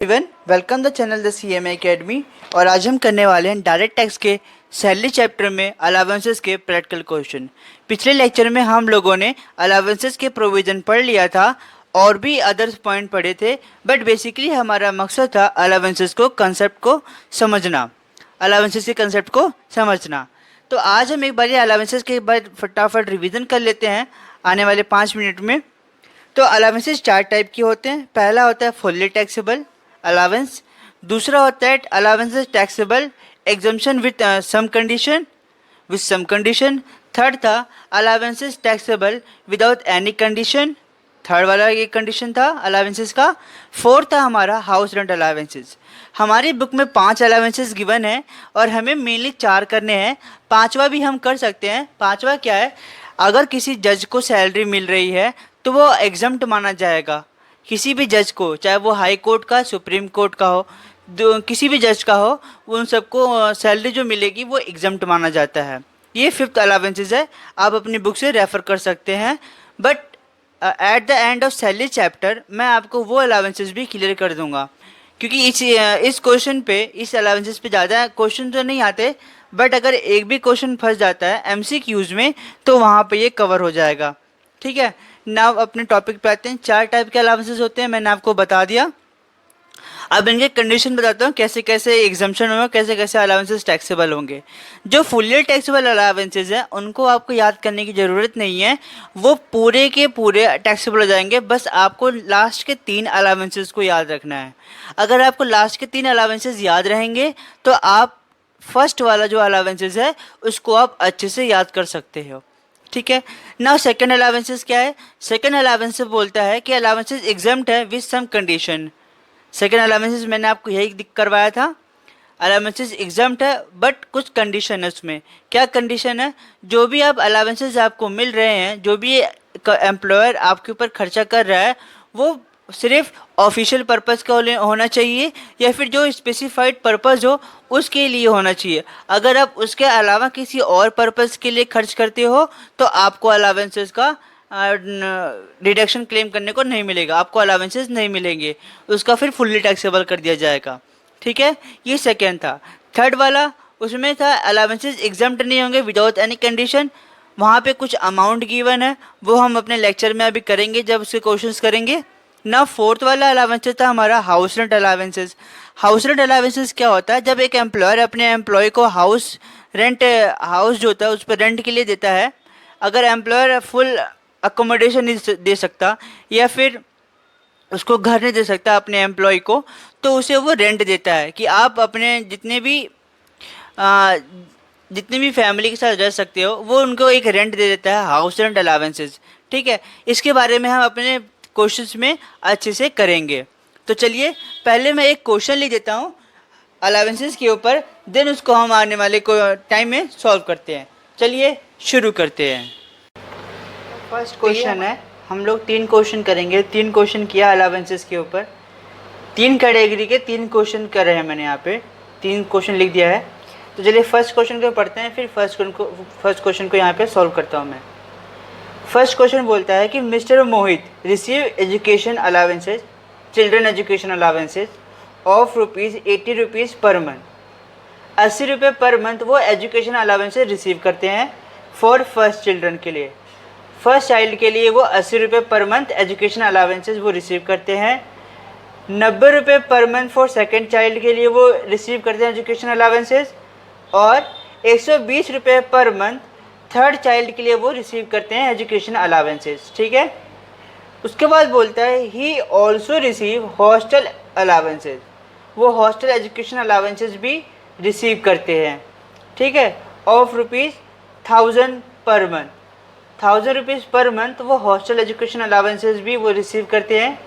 Everyone, welcome the channel the CMA academy. और आज हम करने वाले हैं डायरेक्ट टैक्स के सैलरी चैप्टर में अलावेंसेस के प्रैक्टिकल क्वेश्चन। पिछले लेक्चर में हम लोगों ने अलावेंसेस के प्रोविज़न पढ़ लिया था और भी अदर्स पॉइंट पढ़े थे, बट बेसिकली हमारा मकसद था अलावेंसेस को कंसेप्ट को समझना, अलावेंसेस के कंसेप्ट को समझना। तो आज हम एक बार अलावेंसेस के बाद फटाफट रिवीजन कर लेते हैं आने वाले 5 मिनट में। तो अलावेंसेस 4 टाइप के होते हैं। पहला होता है फुल्ली टैक्सेबल अलावेंस, दूसरा होता है allowances taxable exemption with some condition, third था allowances taxable without any condition, third वाला ये कंडीशन था अलावेंसेस का। फोर्थ था हमारा हाउस रेंट अलावेंसेस। हमारी बुक में 5 अलावेंसेस गिवन है और हमें मेनली 4 करने हैं, पांचवा भी हम कर सकते हैं। पांचवा क्या है, अगर किसी जज को सैलरी मिल रही है तो वो एग्जम्प्ट माना जाएगा। किसी भी जज को, चाहे वो हाई कोर्ट का, सुप्रीम कोर्ट का हो, किसी भी जज का हो, उन सबको सैलरी जो मिलेगी वो एग्जम्प्ट माना जाता है। ये 5th अलावेंसेस है, आप अपनी बुक से रेफ़र कर सकते हैं। But at the end of salary chapter मैं आपको वो अलावेंसेस भी क्लियर कर दूंगा, क्योंकि इस क्वेश्चन पे, इस अलावेंसेस पे ज़्यादा क्वेश्चन तो नहीं आते, बट अगर एक भी क्वेश्चन फंस जाता है MCQs में तो वहाँ पे ये कवर हो जाएगा। ठीक है, नाउ अपने टॉपिक पे आते हैं। 4 टाइप के अलावेंसेस होते हैं, मैंने आपको बता दिया। अब इनके कंडीशन बताता हूँ, कैसे कैसे एग्जम्पशन होंगे, कैसे कैसे अलावेंसेस टैक्सेबल होंगे। जो फुल्ली टैक्सेबल अलावेंसेस हैं उनको आपको याद करने की ज़रूरत नहीं है, वो पूरे के पूरे टैक्सेबल हो जाएंगे। बस आपको लास्ट के 3 अलावेंसेस को याद रखना है। अगर आपको लास्ट के 3 अलावेंसेस याद रहेंगे तो आप फर्स्ट वाला जो अलावेंसेस है उसको आप अच्छे से याद कर सकते हो। ठीक है, नाउ सेकंड अलावेंसेस क्या है। सेकंड अलावेंसेस बोलता है कि अलावेंसेस एग्जम्प्ट है with some condition. Second allowances मैंने आपको यही दिख करवाया था, अलावेंसेस एग्जम्प्ट है बट कुछ कंडीशन है उसमें। क्या कंडीशन है, जो भी आप अलावेंसेस आपको मिल रहे हैं, जो भी एम्प्लॉयर आपके ऊपर खर्चा कर रहा है, वो सिर्फ ऑफिशियल पर्पज़ का होना चाहिए या फिर जो स्पेसिफाइड पर्पज़ हो उसके लिए होना चाहिए। अगर आप उसके अलावा किसी और पर्पज़ के लिए खर्च करते हो तो आपको अलावेंसेस का डिडक्शन क्लेम करने को नहीं मिलेगा, आपको अलावेंसेस नहीं मिलेंगे, उसका फिर फुल्ली टैक्सेबल कर दिया जाएगा। ठीक है, ये सेकेंड था। थर्ड वाला, उसमें था अलावेंसेस एग्जम्प्ट नहीं होंगे विदाउट एनी कंडीशन। वहाँ पे कुछ अमाउंट गिवन है, वो हम अपने लेक्चर में अभी करेंगे जब उसके क्वेश्चंस करेंगे ना। फोर्थ वाला अलावेंसेस था हमारा house rent allowances. House rent allowances क्या होता है, जब एक एम्प्लॉयर अपने एम्प्लॉय को हाउस जो होता है उस पर रेंट के लिए देता है। अगर एम्प्लॉयर फुल अकोमोडेशन नहीं दे सकता या फिर उसको घर नहीं दे सकता अपने एम्प्लॉय को, तो उसे वो रेंट देता है कि आप अपने जितने भी फैमिली के साथ रह सकते हो, वो उनको एक रेंट दे देता है, हाउस रेंट अलावेंसेस। ठीक है, इसके बारे में हम अपने क्वेश्चंस में अच्छे से करेंगे। तो चलिए पहले मैं एक क्वेश्चन लिख देता हूँ अलावेंसेस के ऊपर, देन उसको हम आने वाले टाइम में सॉल्व करते हैं। चलिए शुरू करते हैं। फर्स्ट क्वेश्चन है, हम लोग 3 क्वेश्चन करेंगे। 3 क्वेश्चन किया अलावेंसेस के ऊपर, 3 कैटेगरी के 3 क्वेश्चन कर रहे हैं। मैंने यहाँ पे 3 क्वेश्चन लिख दिया है। तो चलिए फर्स्ट क्वेश्चन को पढ़ते हैं, फिर फर्स्ट क्वेश्चन को यहाँ पे सॉल्व करता हूँ मैं। फर्स्ट क्वेश्चन बोलता है कि mister Mohit receive education allowances, children education allowances of ₹80 per month. 80 रुपये पर मंथ वो एजुकेशन अलावेंसेज रिसीव करते हैं फॉर फर्स्ट चिल्ड्रन के लिए। फर्स्ट चाइल्ड के लिए वो 80 रुपये पर मंथ एजुकेशन अलावेंसेज वो रिसीव करते हैं। 90 रुपये per month for second child के लिए वो रिसीव करते हैं एजुकेशन अलावेंसेज, और 120 रुपये पर मंथ थर्ड चाइल्ड के लिए वो रिसीव करते हैं एजुकेशन अलावेंसेज। ठीक है, उसके बाद बोलता है he also receive hostel allowances, वो हॉस्टल एजुकेशन अलावेंसेज भी रिसीव करते हैं। ठीक है, of ₹1000 per month, 1000 rupees per month वो हॉस्टल एजुकेशन अलावेंसेज भी वो रिसीव करते हैं।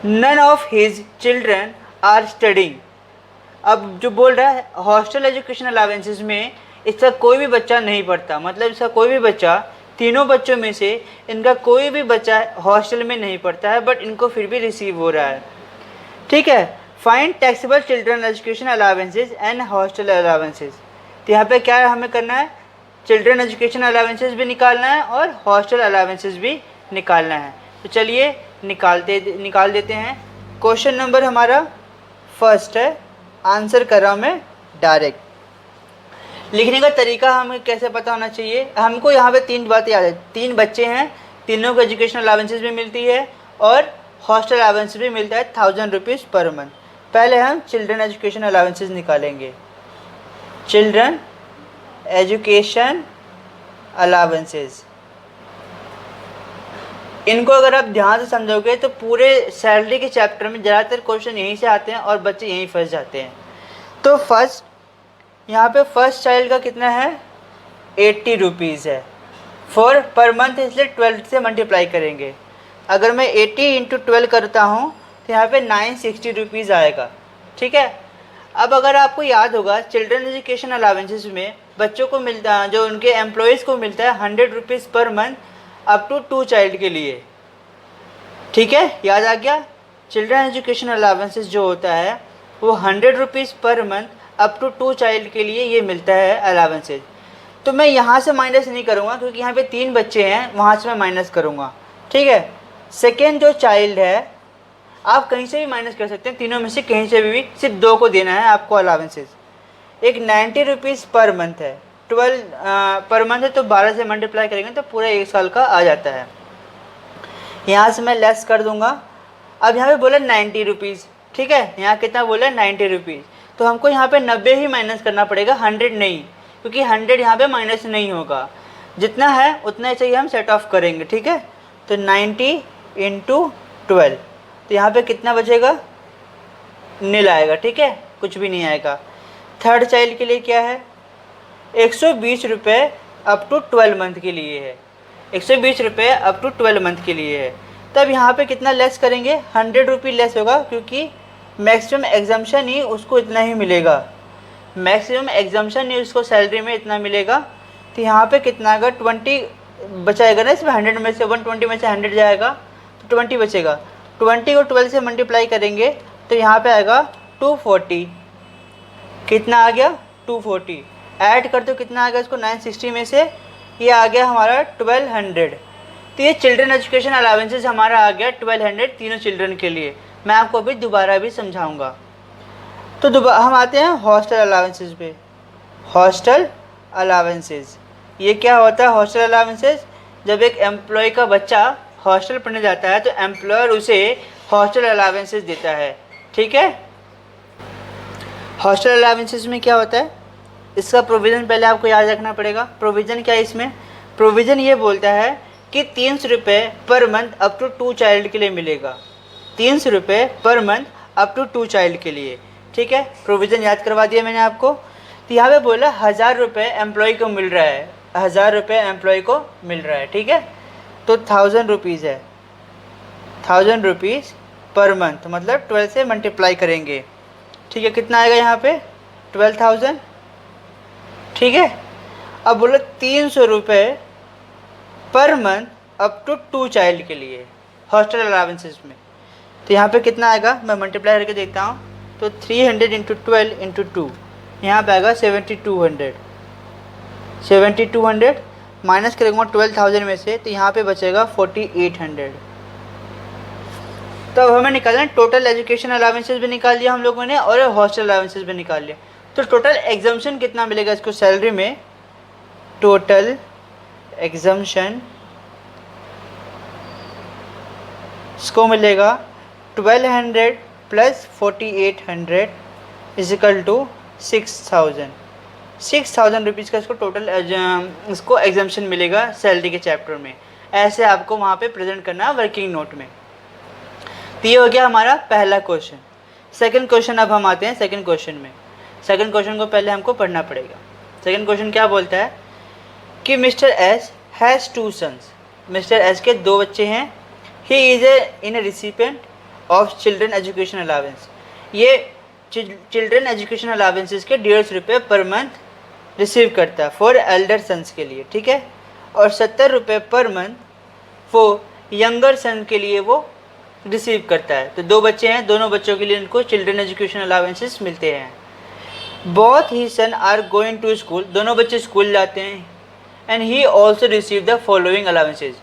None of his children are studying, अब जो बोल रहा है हॉस्टल एजुकेशन अलावेंसेज में इसका कोई भी बच्चा नहीं पढ़ता, मतलब इसका कोई भी बच्चा, तीनों बच्चों में से इनका कोई भी बच्चा हॉस्टल में नहीं पढ़ता है, बट इनको फिर भी रिसीव हो रहा है। ठीक है, find taxable children education allowances and hostel allowances. तो यहाँ पे क्या हमें करना है, चिल्ड्रन एजुकेशन अलावेंसेज भी निकालना है और हॉस्टल अलावेंसेज भी निकालना है। तो चलिए निकाल देते हैं। क्वेश्चन नंबर हमारा फर्स्ट है, आंसर कर रहा हूँ मैं डायरेक्ट। लिखने का तरीका हमें कैसे पता होना चाहिए, हमको यहाँ पे 3 बातें याद है। 3 बच्चे हैं, तीनों को एजुकेशनल अलाउंसेस भी मिलती है और हॉस्टल अलाउंस भी मिलता है 1000 रुपीज़ पर मंथ। पहले हम चिल्ड्रन एजुकेशन अलाउंसेस निकालेंगे। चिल्ड्रन एजुकेशन अलाउंसेस, इनको अगर आप ध्यान से समझोगे तो पूरे सैलरी के चैप्टर में ज़्यादातर क्वेश्चन यहीं से आते हैं और बच्चे यहीं फंस जाते हैं। तो फर्स्ट यहाँ पे फर्स्ट चाइल्ड का कितना है, 80 रुपीज़ है फॉर पर मंथ, इसलिए 12 से मल्टीप्लाई करेंगे। अगर मैं 80 इंटू 12 करता हूँ तो यहाँ पे 960 रुपीज़ आएगा। ठीक है। अब अगर आपको याद होगा चिल्ड्रन एजुकेशन अलाउंसेस में बच्चों को मिलता है, जो उनके एम्प्लॉयज़ को मिलता है 100 rupees per month up to 2 child के लिए। ठीक है, याद आ गया। चिल्ड्रन एजुकेशन अलाउंसेस जो होता है वो 100 rupees per month up to 2 child के लिए ये मिलता है अलाउंसेस। तो मैं यहाँ से माइनस नहीं करूँगा क्योंकि यहाँ पे 3 बच्चे हैं, वहाँ से मैं माइनस करूँगा। ठीक है। सेकेंड जो चाइल्ड है आप कहीं से भी माइनस कर सकते हैं, तीनों में से कहीं से भी, सिर्फ 2 को देना है आपको अलाउंसेस। एक 90 रुपीज़ पर मंथ है, 12 पर मंथ है, तो 12 से मल्टीप्लाई करेंगे तो पूरा 1 साल का आ जाता है। यहाँ से मैं लेस कर दूँगा। अब यहाँ पे बोला 90 रुपीज़। ठीक है, यहाँ कितना बोला 90 रुपीज़, तो हमको यहाँ पे 90 ही माइनस करना पड़ेगा, 100 नहीं, क्योंकि 100 यहाँ पे माइनस नहीं होगा। जितना है उतना ही चाहिए हम सेट ऑफ करेंगे। ठीक है, तो 90 इंटू 12, तो यहाँ पे कितना बचेगा, नील आएगा। ठीक है, कुछ भी नहीं आएगा। थर्ड चाइल्ड के लिए क्या है, 120 रुपये अप टू 12 मंथ के लिए है, 120 रुपये अप टू 12 मंथ के लिए है। तब यहाँ पे कितना लेस करेंगे, 100 रुपये लेस होगा, क्योंकि मैक्सिमम एग्जाम्पशन ही उसको इतना ही मिलेगा, मैक्सिमम एग्जाम्पशन ही उसको सैलरी में इतना मिलेगा। तो यहाँ पे कितना आएगा, 20 बचाएगा ना इसमें, 100 में से 120 में से 100 जाएगा तो 20 बचेगा। 20 को 12 से मल्टीप्लाई करेंगे तो यहाँ पे आएगा 240। कितना आ गया, 240। ऐड कर दो कितना आ गया इसको, 960 में से ये आ गया हमारा 1200। तो ये चिल्ड्रन एजुकेशन अलाउंसेस हमारा आ गया 1200 तीनों चिल्ड्रन के लिए। मैं आपको अभी दोबारा भी समझाऊंगा। तो हम आते हैं हॉस्टल अलाउंसेस पे। हॉस्टल अलाउंसेस, ये क्या होता है हॉस्टल अलाउंसेस, जब एक एम्प्लॉय का बच्चा हॉस्टल पढ़ने जाता है तो एम्प्लॉयर उसे हॉस्टल अलाउंसेस देता है। ठीक है, हॉस्टल अलाउंसेस में क्या होता है, इसका प्रोविज़न पहले आपको याद रखना पड़ेगा। प्रोविज़न क्या है इसमें, प्रोविज़न ये बोलता है कि 300 रुपये per month up to 2 child के लिए मिलेगा, 300 रुपये per month up to 2 child के लिए। ठीक है, प्रोविज़न याद करवा दिया मैंने आपको। तो यहाँ पे बोला 1000 रुपये एम्प्लॉय को मिल रहा है, 1000 रुपये एम्प्लॉय को मिल रहा है। ठीक है, तो 1000 रुपीज़ है, 1000 रुपीज़ पर मंथ, मतलब 12 से मल्टीप्लाई करेंगे। ठीक है, कितना आएगा यहाँ पे, 12,000। ठीक है, अब बोलो 300 रुपये per month up to 2 child के लिए हॉस्टल अलाउंसेस में। तो यहाँ पे कितना आएगा, मैं मल्टीप्लाई करके देखता हूँ, तो 300 इंटू 12 इंटू 2, यहाँ पे आएगा 7200। 7200 माइनस करेंगे 12,000 में से, तो यहाँ पे बचेगा 4800। तो अब हमें निकालना टोटल एजुकेशन अलाउंसेस भी निकाल लिया हम लोगों ने और हॉस्टल अलाउंसेस भी निकाल लिया। तो टोटल एग्जाम्पशन कितना मिलेगा इसको सैलरी में, टोटल एग्जाम्पशन इसको मिलेगा 1200 प्लस 4800 इजिकल टू 6000। 6000 रुपीज़ का इसको टोटल इसको एग्जाम्पशन मिलेगा सैलरी के चैप्टर में। ऐसे आपको वहाँ पे प्रेजेंट करना है वर्किंग नोट में। तो ये हो गया हमारा पहला क्वेश्चन। सेकंड क्वेश्चन अब हम आते हैं सेकंड क्वेश्चन में। सेकंड क्वेश्चन को पहले हमको पढ़ना पड़ेगा। सेकंड क्वेश्चन क्या बोलता है कि mister S has 2 sons, mister S के 2 बच्चे हैं। He is in recipient of children education allowance, ये चिल्ड्रन एजुकेशन अलावेंसेस के 150 रुपये पर मंथ रिसीव करता है फॉर एल्डर सन्स के लिए। ठीक है, और 70 रुपये पर मंथ वो यंगर सन के लिए वो रिसीव करता है। तो 2 बच्चे हैं, दोनों बच्चों के लिए उनको चिल्ड्रन एजुकेशन अलावेंसेस मिलते हैं। Both he son are going to school, दोनों बच्चे स्कूल जाते हैं। And he also receive the following allowances,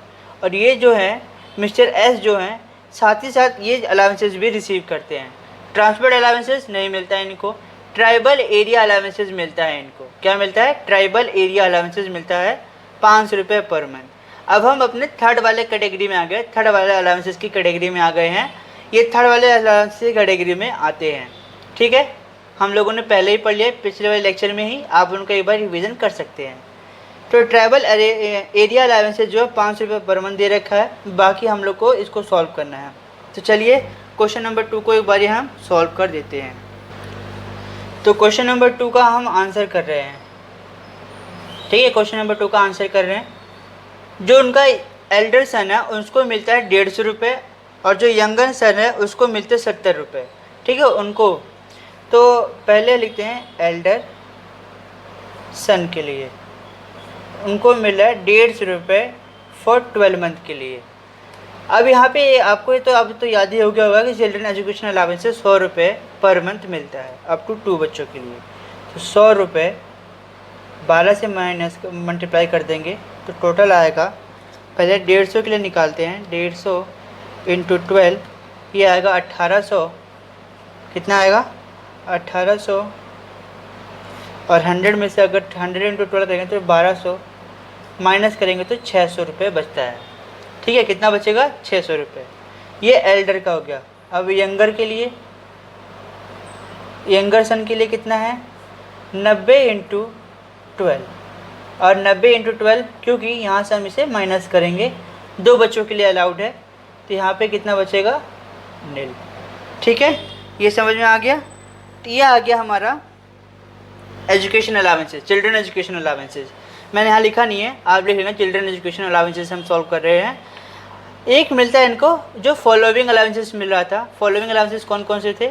और ये जो है मिस्टर एस जो हैं साथ ही साथ ये अलाउंसेस भी रिसीव करते हैं। ट्रांसपोर्ट अलाउंसेस नहीं मिलता है इनको, ट्राइबल एरिया अलाउंसेस मिलता है इनको। क्या मिलता है? ट्राइबल एरिया अलाउंसेस मिलता है 500 रुपये पर मंथ। अब हम अपने थर्ड वाले कैटेगरी में आ गए, थर्ड वाले अलाउंसेस की कैटेगरी में आ गए हैं। ये थर्ड वाले अलाउंसेस की कैटेगरी में आते हैं, ठीक है। हम लोगों ने पहले ही पढ़ लिया पिछले वाले लेक्चर में ही, आप उनका एक बार रिविज़न कर सकते हैं। तो ट्राइबल एरिया अलाउंसेस जो है 500 रुपये पर मंथ दे रखा है, बाकी हम लोग को इसको सॉल्व करना है। तो चलिए क्वेश्चन नंबर 2 को एक बार हम सॉल्व कर देते हैं। तो क्वेश्चन नंबर 2 का हम आंसर कर रहे हैं, ठीक है। क्वेश्चन नंबर 2 का आंसर कर रहे हैं। जो उनका एल्डर सन है उसको मिलता है 150 रुपये, और जो यंगर सन है उसको मिलते हैं 70 रुपये, ठीक है उनको। तो पहले लिखते हैं एल्डर सन के लिए, उनको मिला है 150 रुपये फॉर 12 मंथ के लिए। अब यहाँ पे आपको तो अब तो याद ही हो गया होगा कि चिल्ड्रन एजुकेशन अलाउंस से 100 रुपये पर मंथ मिलता है अप टू 2 बच्चों के लिए। तो 100 रुपये 12 से माइनस मल्टीप्लाई कर देंगे तो टोटल आएगा, पहले 150 के लिए निकालते हैं, 150 इंटू 12 ये आएगा 1800। कितना आएगा? 1800। और 100 में से अगर 100 इंटू 12 करेंगे तो 1200, माइनस करेंगे तो 600 रुपये बचता है, ठीक है। कितना बचेगा? 600 रुपये। ये एल्डर का हो गया। अब यंगर के लिए, यंगर सन के लिए कितना है? 90 इंटू 12, और 90 इंटू 12 क्योंकि यहाँ से हम इसे माइनस करेंगे, 2 बच्चों के लिए अलाउड है, तो यहाँ पे कितना बचेगा? नील, ठीक है। ये समझ में आ गया। तो ये आ गया हमारा education allowances, children education allowances. मैंने यहाँ लिखा नहीं है, आप लिख लेना चिल्ड्रन एजुकेशन अलाउंसेस हम सॉल्व कर रहे हैं। एक मिलता है इनको जो फॉलोइंग अलाउंसेस मिल रहा था। फॉलोइंग अलाउंसेस कौन कौन से थे?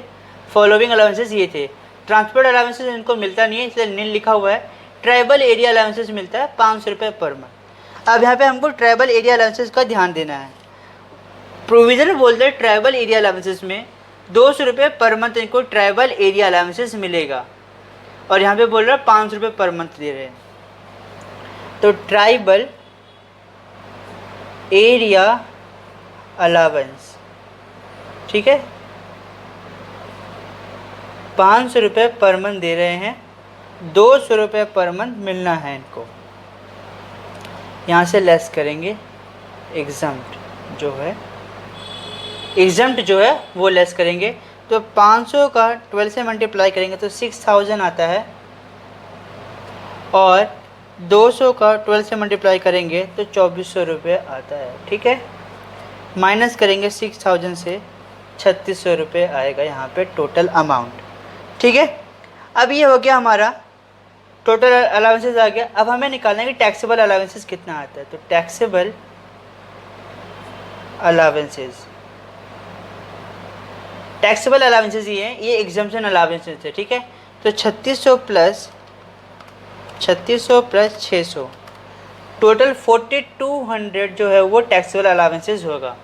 फॉलोइंग अलाउंसेस ये थे। ट्रांसपोर्ट अलाउंसेस इनको मिलता नहीं है इसलिए नील लिखा हुआ है। ट्राइबल एरिया अलाउंसेस मिलता है 500 रुपये पर मंथ। अब यहाँ पे हमको ट्राइबल एरिया अलाउंसेस का ध्यान देना है। प्रोविजन बोलते हैं ट्राइबल एरिया अलाउंसेस में 200 रुपये पर मंथ इनको ट्राइबल एरिया अलाउंसेस मिलेगा, और यहाँ पे बोल रहा है 500 रुपये पर मंथ दे रहे हैं। तो ट्राइबल एरिया अलावेंस, ठीक है, 500 रुपये पर मंथ दे रहे हैं, 200 रुपये पर मंथ मिलना है इनको। यहाँ से लेस करेंगे, एग्जम्प्ट जो है, एग्जम्प्ट जो है वो लेस करेंगे। तो 500 का 12 से मल्टीप्लाई करेंगे तो 6000 आता है, और 200 का 12 से मल्टीप्लाई करेंगे तो 2400 रुपये आता है, ठीक है। माइनस करेंगे 6000 से 3600 रुपये आएगा यहाँ पे टोटल अमाउंट, ठीक है। अब ये हो गया हमारा टोटल अलाउंसेस आ गया। अब हमें निकालना है कि टैक्सेबल अलाउंसेस कितना आता है। तो टैक्सेबल अलाउंसेस, टैक्सेबल अलाउंसेस ये हैं, ये एग्जम्पशन अलाउंसेस है, ठीक है। तो 3600 प्लस 600 टोटल 4200 जो है वो टैक्सेबल अलाउंसेस होगा।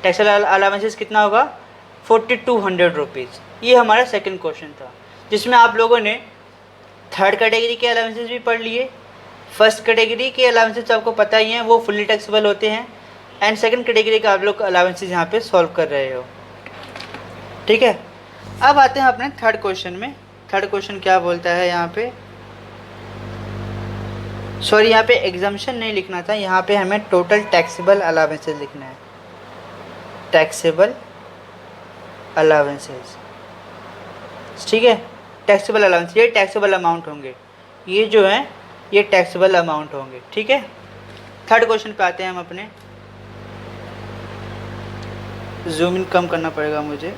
टैक्सेबल अलाउंसेस कितना होगा? 4200 रुपीज़। ये हमारा सेकंड क्वेश्चन था, जिसमें आप लोगों ने थर्ड कैटेगरी के अलाउंसेस भी पढ़ लिए। फर्स्ट कैटेगरी के अलाउंसेस आपको पता ही हैं, वो फुल्ली टैक्सेबल होते हैं, एंड सेकंड कैटेगरी का आप लोग अलाउंसेस यहाँ पे सॉल्व कर रहे हो, ठीक है। अब आते हैं अपने थर्ड क्वेश्चन में। थर्ड क्वेश्चन क्या बोलता है यहाँ पे? सॉरी, यहाँ पे एग्जम्पशन नहीं लिखना था, यहाँ पे हमें टोटल टैक्सेबल अलाउंसेस लिखना है। टैक्सेबल अलाउंसेस, ठीक है। टैक्सेबल अलाउंस, ये टैक्सेबल अमाउंट होंगे, ये जो है ये टैक्सेबल अमाउंट होंगे, ठीक है। थर्ड क्वेश्चन पे आते हैं हम अपने। जूम इन कम करना पड़ेगा मुझे,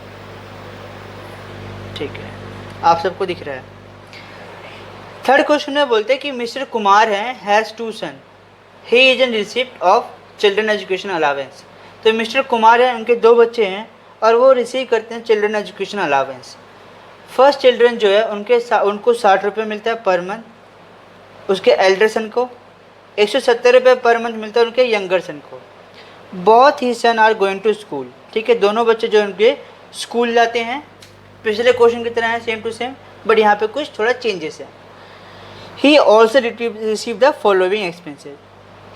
ठीक है, आप सबको दिख रहा है। थर्ड क्वेश्चन में बोलते हैं कि मिस्टर कुमार हैं, has 2 son, he is in receipt of children education allowance. तो मिस्टर कुमार हैं, उनके 2 बच्चे हैं और वो रिसीव करते हैं children education allowance. First children जो है उनको 60 रुपये मिलता है पर मंथ, उसके एल्डर सन को 170 रुपये पर मंथ मिलता है उनके यंगर सन को। Both he son are going to school, ठीक है, दोनों बच्चे जो उनके स्कूल जाते हैं। पिछले क्वेश्चन की तरह है, सेम टू सेम, बट यहाँ पे कुछ थोड़ा चेंजेस है। He also receive the following expenses,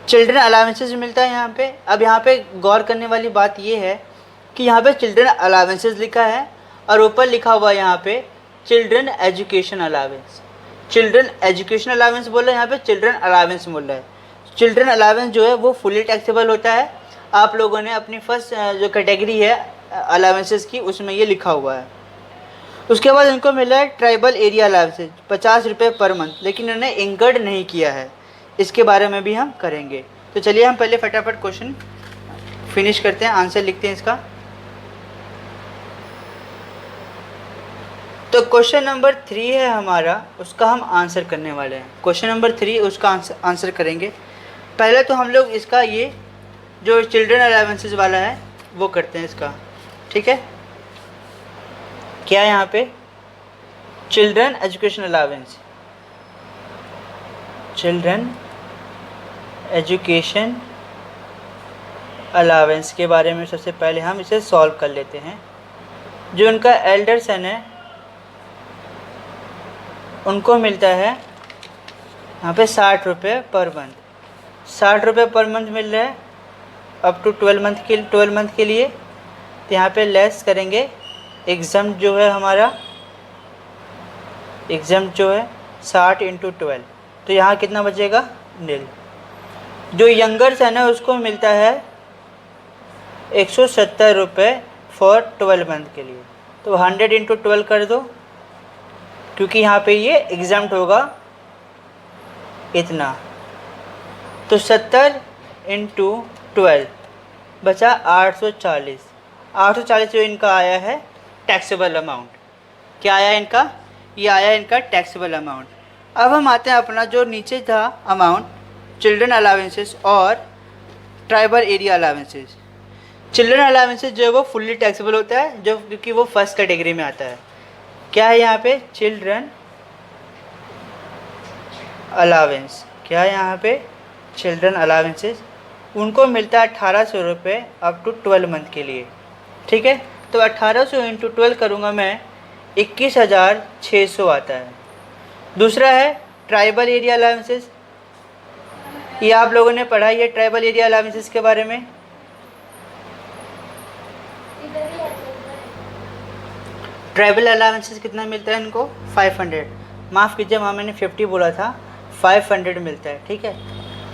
children allowances मिलता है यहाँ पे। अब यहाँ पे गौर करने वाली बात ये है कि यहाँ पे चिल्ड्रन अलावेंसेस लिखा है और ऊपर लिखा हुआ है यहाँ पे children education allowance. Children education allowance बोल रहा है, यहाँ पे चिल्ड्रन अलावेंस बोल रहा है। चिल्ड्रन अलावेंस जो है वो फुली टैक्सेबल होता है। आप लोगों ने अपनी फर्स्ट जो कैटेगरी है अलावेंसेस की उसमें ये लिखा हुआ है। उसके बाद इनको मिला है ट्राइबल एरिया अलावेंसेस 50 रुपये पर मंथ, लेकिन इन्होंने इंकर्ड नहीं किया है, इसके बारे में भी हम करेंगे। तो चलिए हम पहले फटाफट क्वेश्चन फिनिश करते हैं, आंसर लिखते हैं इसका। तो क्वेश्चन नंबर 3 है हमारा, उसका हम आंसर करने वाले हैं। क्वेश्चन नंबर 3 उसका आंसर करेंगे। पहले तो हम लोग इसका ये जो चिल्ड्रन अलावेंसेस वाला है वो करते हैं इसका, ठीक है। क्या है यहाँ पे children education allowance, children education allowance के बारे में सबसे पहले हम इसे सॉल्व कर लेते हैं। जो उनका एल्डर सन है उनको मिलता है यहाँ पे 60 रुपये पर मंथ। 60 रुपये पर मंथ मिल रहा है अप टू 12 मंथ के लिए। तो यहाँ पे लेस करेंगे, एग्जाम जो है हमारा, एग्जाम जो है 60 × 12, तो यहाँ कितना बचेगा, नील। जो यंगर सन है उसको मिलता है 170 रुपये फॉर 12 मंथ के लिए। तो 100 × 12 कर दो, क्योंकि यहाँ पे ये एग्जाम्ट होगा इतना। तो 70 × 12 बचा 840। 840 जो इनका आया है टैक्सेबल अमाउंट। क्या आया इनका, ये आया इनका टैक्सेबल अमाउंट। अब हम आते हैं अपना जो नीचे था अमाउंट, चिल्ड्रन अलावेंसेस और tribal area allowances. Children allowances जो है वो फुल्ली टैक्सेबल होता है, जो क्योंकि वो फर्स्ट कैटेगरी में आता है। क्या है यहाँ पे चिल्ड्रन अलावेंस, क्या है यहाँ पे चिल्ड्रन अलावेंसेस, उनको मिलता है 1800 रुपये अप टू 12 मंथ के लिए, ठीक है। तो 1800 × 12 करूँगा मैं, 21,600 आता है। दूसरा है ट्राइबल एरिया अलावेंसेस, ये आप लोगों ने पढ़ा है ट्राइबल एरिया अलावेंसेस के बारे में। ट्राइबल अलावेंसेस कितना मिलता है इनको, 500। माफ़ कीजिए वहाँ मैंने 50 बोला था, 500 मिलता है, ठीक है।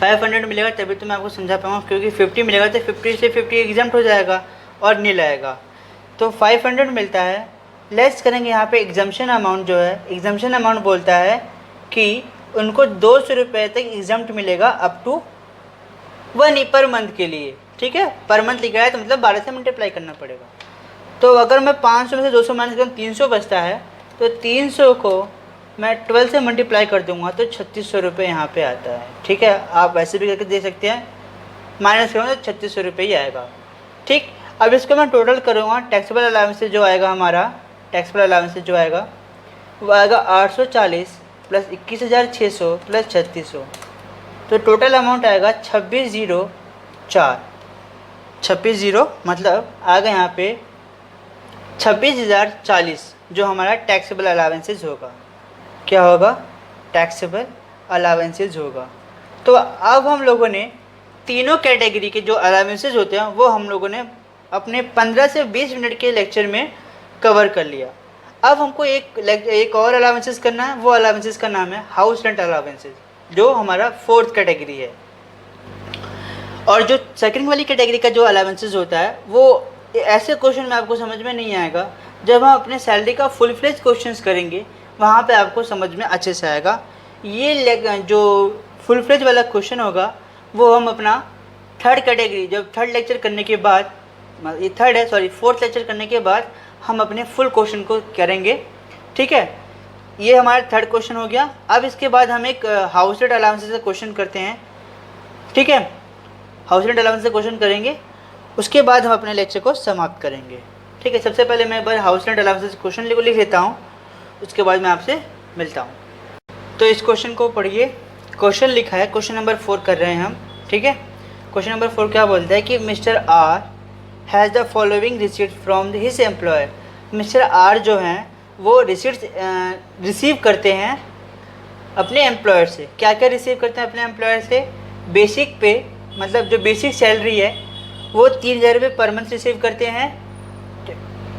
500 मिलेगा तभी तो मैं आपको समझा पाऊँगा, क्योंकि 50 मिलेगा तो 50 से 50 एग्जाम्ट हो जाएगा और नील आएगा। तो 500 मिलता है। लेस करेंगे यहाँ पे एग्जाम्शन अमाउंट जो है, एग्जाम्शन अमाउंट बोलता है कि उनको 200 रुपये तक एग्जाम्ट मिलेगा अप टू 1 पर मंथ के लिए, ठीक है। पर मंथ लिखा है तो मतलब 12 से मल्टीप्लाई करना पड़ेगा। तो अगर मैं 500 में से 200 माइनस करूँ 300 बचता है, तो 300 को मैं 12 से मल्टीप्लाई कर दूंगा तो 3600 रुपये यहाँ पे आता है, ठीक है। आप वैसे भी करके दे सकते हैं, माइनस करूँगा तो 3600 रुपये ही आएगा, ठीक। अब इसको मैं टोटल करूँगा, टैक्सेबल अलावेंसेस जो आएगा हमारा, टैक्सेबल अलावेंसेस जो आएगा वो आएगा 840 प्लस 21,600 प्लस 3600, तो टोटल अमाउंट आएगा 26,004। 26,0 मतलब आएगा यहाँ पे 26,040 जो हमारा टैक्सेबल अलावेंसेस होगा। क्या होगा, टैक्सेबल अलावेंसेस होगा। तो अब हम लोगों ने तीनों कैटेगरी के जो अलावेंसेस होते हैं वो हम लोगों ने अपने 15 से 20 मिनट के लेक्चर में कवर कर लिया। अब हमको एक और अलावेंसेस करना है, वो अलावेंसेस का नाम है हाउस रेंट अलावेंसेस, जो हमारा 4th कैटेगरी है। और जो सेकंड वाली कैटेगरी का जो अलावेंसेस होता है वो ऐसे क्वेश्चन में आपको समझ में नहीं आएगा, जब हम अपने सैलरी का फुल फ्लेज क्वेश्चंस करेंगे वहाँ पे आपको समझ में अच्छे से आएगा। ये जो फुल फ्लेज वाला क्वेश्चन होगा वो हम अपना 3rd कैटेगरी, जब 3rd लेक्चर करने के बाद, ये 4th लेक्चर करने के बाद हम अपने फुल क्वेश्चन को करेंगे, ठीक है। ये हमारा 3rd क्वेश्चन हो गया। अब इसके बाद हम एक हाउस रेंट अलाउंसेस का क्वेश्चन करते हैं, ठीक है। हाउस रेंट अलाउंस से क्वेश्चन करेंगे, उसके बाद हम अपने लेक्चर को समाप्त करेंगे, ठीक है। सबसे पहले मैं एक बार हाउस रेंट अलाउंस क्वेश्चन लिख लेता हूँ, उसके बाद मैं आपसे मिलता हूँ। तो इस क्वेश्चन को पढ़िए, क्वेश्चन लिखा है, क्वेश्चन नंबर 4 कर रहे हैं हम, ठीक है। क्वेश्चन नंबर 4 क्या बोलता है कि mister R has the following receipt from his employer. Mister R जो हैं वो रिसीव करते हैं अपने एम्प्लॉयर से। क्या क्या रिसीव करते हैं अपने एम्प्लॉयर से, बेसिक पे, मतलब जो बेसिक सैलरी है वो 3,000 रुपये पर मंथ रिसीव करते हैं,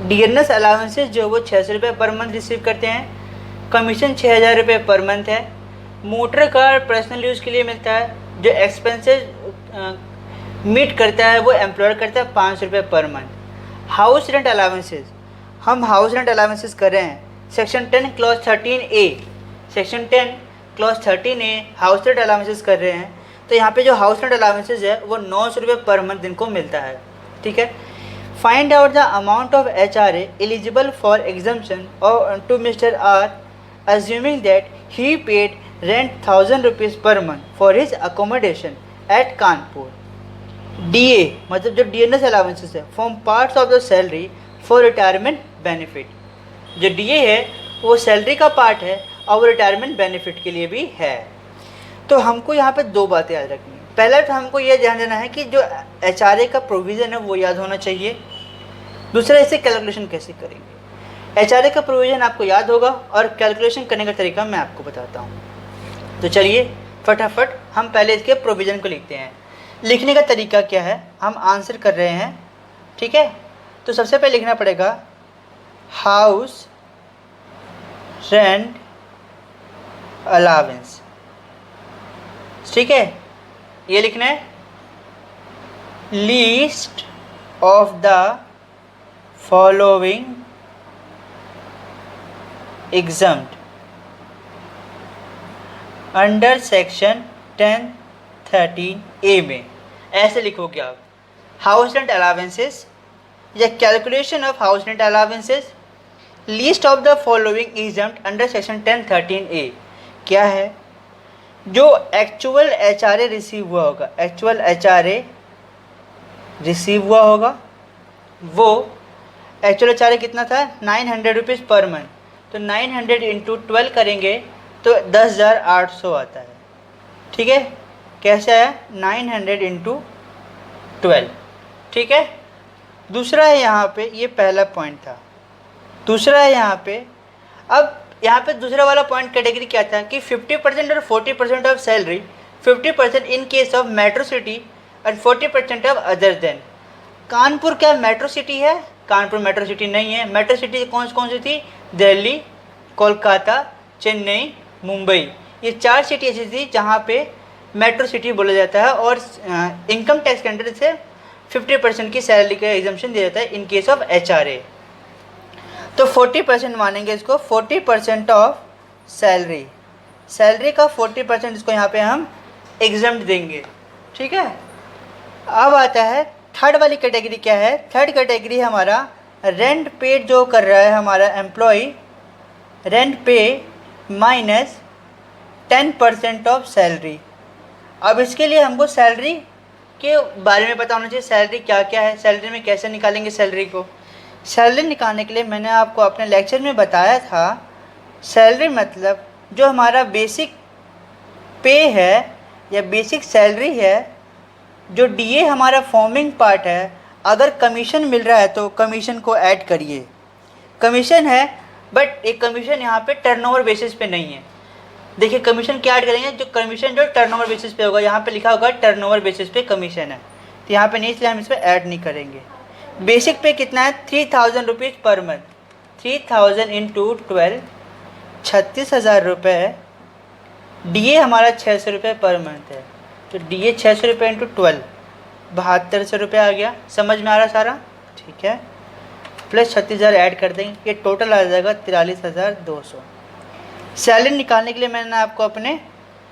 डियरनेस अलाउंसेस जो वो 600 रुपये पर मंथ रिसीव करते हैं। कमीशन 6000 रुपये पर मंथ है। मोटर कार पर्सनल यूज़ के लिए मिलता है। जो एक्सपेंसेस मीट करता है वो एम्प्लॉयर करता है 500 रुपये per month. House rent allowances, हम हाउस रेंट अलाउंसेस कर रहे हैं section 10 clause 13A, section 10 clause 13A house rent allowances कर रहे हैं। तो यहाँ पे जो हाउस रेंट अलाउंसेस है वो 900 रुपये पर मंथ इनको मिलता है। ठीक है। Find out the amount of HRA eligible for exemption और to mister R assuming that he paid rent 1000 rupees per month for his accommodation at Kanpur. DA मतलब जो DNS allowances है form parts of the salary for retirement benefit। जो DA है वो salary का part है और वो रिटायरमेंट बेनिफिट के लिए भी है। तो हमको यहाँ पे दो बातें याद रखनी है। पहला तो हमको ये ध्यान देना है कि जो HRA का प्रोविज़न है वो याद होना चाहिए। दूसरा, इसे कैलकुलेशन कैसे करेंगे। HRA का प्रोविज़न आपको याद होगा और कैलकुलेशन करने का तरीका मैं आपको बताता हूँ। तो चलिए फटाफट हम पहले इसके प्रोविज़न को लिखते हैं। लिखने का तरीका क्या है, हम आंसर कर रहे हैं। ठीक है। तो सबसे पहले लिखना पड़ेगा हाउस रेंट अलावेंस। ठीक है, ये लिखना है। Least of the following exempt under section 10(13)A में, ऐसे लिखोगे आप। हाउस रेंट अलावेंसेस या calculation of house rent allowances, list of the following exempt under section 10(13)A क्या है। जो एक्चुअल HRA रिसीव हुआ होगा, एक्चुअल HRA रिसीव हुआ होगा, वो एक्चुअल HRA कितना था 900 रुपीज़ पर मंथ। तो 900 इंटू 12 करेंगे तो 10,800 आता है। ठीक है, कैसे आया 900 इंटू 12। ठीक है। दूसरा है यहाँ पे, ये पहला पॉइंट था। दूसरा है यहाँ पे, अब यहाँ पे दूसरा वाला पॉइंट कैटेगरी क्या था कि 50% और 40% of salary, 50% in case of metro city और 40% ऑफ अदर देन। कानपुर क्या मेट्रो सिटी है? कानपुर मेट्रो सिटी नहीं है। मेट्रो सिटी कौन सी थी? दिल्ली, कोलकाता, चेन्नई, मुंबई, ये 4 सिटी ऐसी थी जहाँ पे मेट्रो सिटी बोला जाता है और इनकम टैक्स के अंडर से 50% की सैलरी का एग्जम्पशन दिया जाता है इन केस ऑफ HRA। तो 40% मानेंगे इसको, 40% ऑफ सैलरी, सैलरी का 40% इसको यहाँ पे हम एग्जम्प्ट देंगे। ठीक है। अब आता है थर्ड वाली कैटेगरी क्या है। थर्ड कैटेगरी हमारा रेंट पेड जो कर रहा है हमारा एम्प्लॉय, रेंट पे माइनस 10% ऑफ सैलरी। अब इसके लिए हमको सैलरी के बारे में पता होना चाहिए, सैलरी क्या क्या है, सैलरी में कैसे निकालेंगे सैलरी को। सैलरी निकालने के लिए मैंने आपको अपने लेक्चर में बताया था, सैलरी मतलब जो हमारा बेसिक पे है या बेसिक सैलरी है, जो DA हमारा फॉर्मिंग पार्ट है। अगर कमीशन मिल रहा है तो कमीशन को ऐड करिए। कमीशन है बट एक कमीशन यहाँ पे टर्नओवर बेसिस पे नहीं है। देखिए कमीशन क्या ऐड करेंगे, जो कमीशन जो टर्नओवर बेसिस पे होगा, यहाँ पे लिखा होगा टर्नओवर बेसिस पे कमीशन है, तो यहाँ पे नहीं, इसलिए हम इस पर ऐड नहीं करेंगे। बेसिक पे कितना है 3000 रुपीज़ पर मंथ। 3000 इंटू 12 36,000 रुपये। DA हमारा 600 रुपये पर मंथ है, तो DA 600 रुपये इंटू 12 7200 रुपये आ गया। समझ में आ रहा सारा? ठीक है। प्लस 36,000 ऐड कर देंगे, ये टोटल आ जाएगा 43,200। सैलरी निकालने के लिए मैंने आपको अपने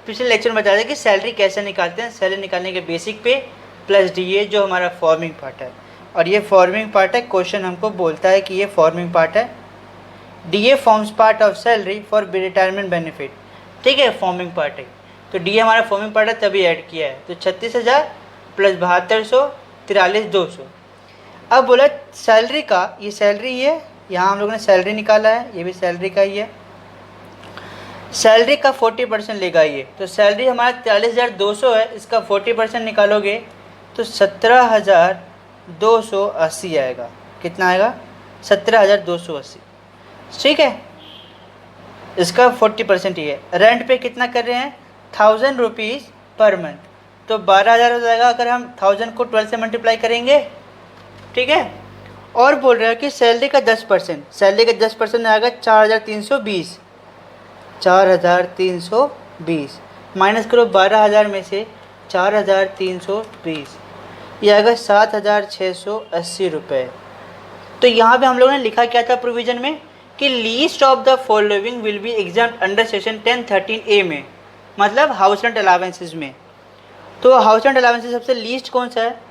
पिछले लेक्चर में बताया था कि सैलरी कैसे निकालते हैं। सैलरी निकालने के बेसिक पे प्लस DA जो हमारा फॉर्मिंग पार्ट है, और ये फॉर्मिंग पार्ट है। क्वेश्चन हमको बोलता है कि ये फॉर्मिंग पार्ट है। DA forms part of salary for retirement benefit. ठीक है, फॉर्मिंग पार्ट है, तो DA हमारा फॉर्मिंग पार्ट है तभी ऐड किया है। तो 36,000 प्लस 7200 43,200। अब बोला सैलरी का, ये सैलरी है, यहाँ हम लोगों ने सैलरी निकाला है, ये भी सैलरी का ही है। सैलरी का 40% लेगा ये, तो सैलरी हमारा 43,200 है, इसका 40% निकालोगे तो 17,280 आएगा। कितना आएगा? 17,280। ठीक है, इसका 40% ही है। रेंट पे कितना कर रहे हैं 1000 रुपीज़ पर मंथ, तो 12,000 हो जाएगा अगर हम 1000 को 12 से मल्टीप्लाई करेंगे। ठीक है, और बोल रहा है कि सैलरी का 10% आएगा 4,320, 4,320 माइनस करो 12,000 में से 4,320, ये आएगा 7,680 रुपये। तो यहाँ पे हम लोगों ने लिखा क्या था प्रोविज़न में कि least of the following will be examined under section 1013A में, मतलब हाउस रेंट अलावेंसेज में। तो हाउस रेंट अलावेंसेज सबसे लीस्ट कौन सा है?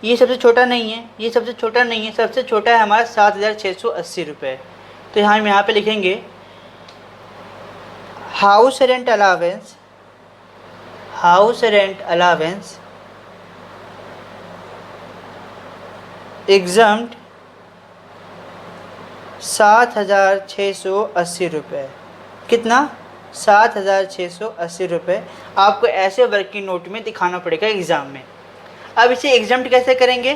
ये सबसे छोटा नहीं है, ये सबसे छोटा नहीं है, सबसे छोटा है हमारा 7,680 रुपये। तो हम यहाँ पे लिखेंगे हाउस रेंट अलावेंस एग्जाम्ड 7,680 रुपये। कितना? 7,680 रुपये आपको ऐसे वर्किंग नोट में दिखाना पड़ेगा एग्ज़ाम में। अब इसे एग्जाम्ड कैसे करेंगे?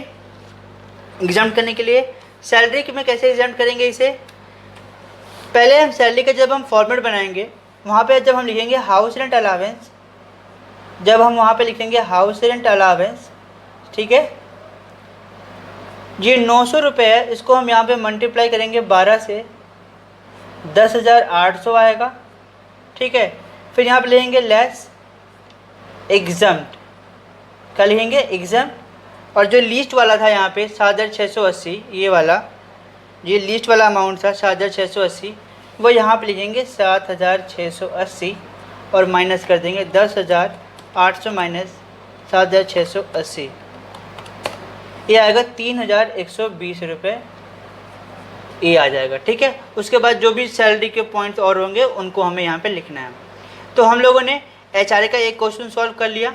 एग्जाम्ड करने के लिए सैलरी में कैसे एग्जाम्ड करेंगे इसे? पहले हम सैलरी का जब हम फॉर्मेट बनाएंगे वहाँ पे जब हम लिखेंगे हाउस रेंट अलावेंस, जब हम वहाँ पे लिखेंगे हाउस रेंट अलावेंस, ठीक है, ये 900 रुपये है, इसको हम यहाँ पे मल्टीप्लाई करेंगे 12 से, 10,800 आएगा, ठीक है। फिर यहाँ पे लिखेंगे लेस एग्जाम्ड, क्या लिखेंगे? एग्जाम्ड। और जो लीस्ट वाला था यहाँ पे 7,680, ये वाला, ये लीस्ट वाला अमाउंट था 7,680, वो यहाँ पे लिखेंगे 7,680 और माइनस कर देंगे 10,800 माइनस 7,680, ये आएगा 3,120 रुपये, ये आ जाएगा, ठीक है। उसके बाद जो भी सैलरी के पॉइंट्स और होंगे उनको हमें यहाँ पे लिखना है। तो हम लोगों ने एचआरए का एक क्वेश्चन सॉल्व कर लिया,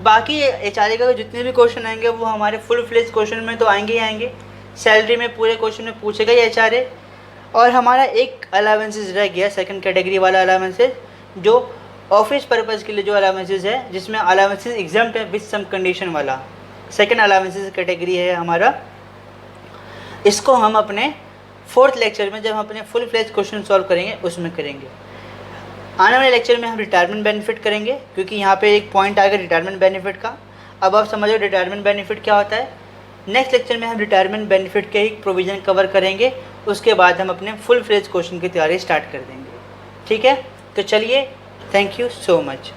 बाकी एचआरए का जितने भी क्वेश्चन आएंगे वो हमारे फुल फ्लेज क्वेश्चन में तो आएंगे ही आएंगे। सैलरी में पूरे क्वेश्चन में पूछेगा ही एचआरए। और हमारा एक अलावेंसेज रह गया, सेकंड कैटेगरी वाला अलावेंसेज, जो ऑफिस पर्पज़ के लिए जो अलावेंसेज है, जिसमें अलावेंसेज एग्जाम्प्ट है विद सम कंडीशन वाला सेकंड अलावेंसेज कैटेगरी है हमारा। इसको हम अपने 4th लेक्चर में जब हम अपने फुल फ्लेज क्वेश्चन सॉल्व करेंगे उसमें करेंगे। आने वाले लेक्चर में हम रिटायरमेंट बेनिफिट करेंगे, क्योंकि यहाँ पे एक पॉइंट आ गया रिटायरमेंट बेनिफिट का। अब आप समझो रिटायरमेंट बेनिफिट क्या होता है। नेक्स्ट लेक्चर में हम रिटायरमेंट बेनिफिट के ही प्रोविज़न कवर करेंगे, उसके बाद हम अपने फुल फ्लेज क्वेश्चन की तैयारी स्टार्ट कर देंगे, ठीक है। तो चलिए, थैंक यू सो मच।